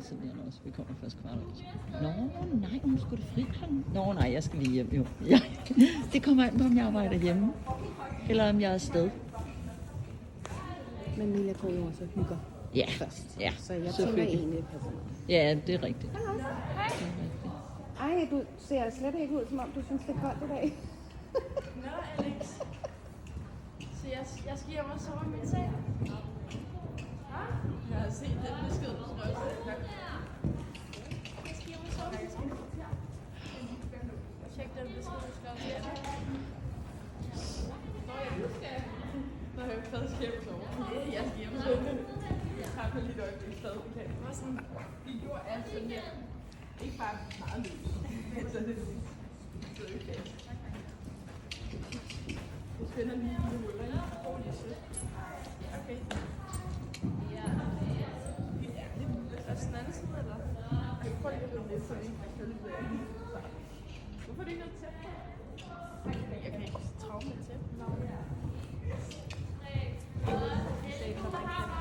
tidligere også. Vi kommer først kvart over. Nå, nej, hun skulle det fri klokken. Nå, nej, jeg skal lige hjem, jo. Ja. Det kommer an på, om jeg arbejder hjemme, eller om jeg er afsted. Men Mila går jo også og hygger først. Ja, så jeg tænker egentlig, det passer meget. Ja, det er rigtigt. Ej, du ser slet ikke ud, som om du synes, det er koldt i dag. Nå, Alex. Så jeg skal hjem og sove i min seng. Jeg har set den besked, du skrev til den. Jeg skal hjem og sove i min seng. Tjek den besked, du skrev til den. Nå, jeg skal. Nå, jeg har fået hjem og sove. Jeg skal hjem og sove. Jeg har på lidt øjeblik stadig. Det var sådan, vi gjorde alt sådan her. Ikke bare meget løs. Så det er okay. Du finder lige de huller i. Hvor de er sødt. Okay. Ja. Er det den anden side, eller? Jeg prøver lige at løbe lidt, så vi ikke kan følge det. Hvorfor er det ikke noget tæt på?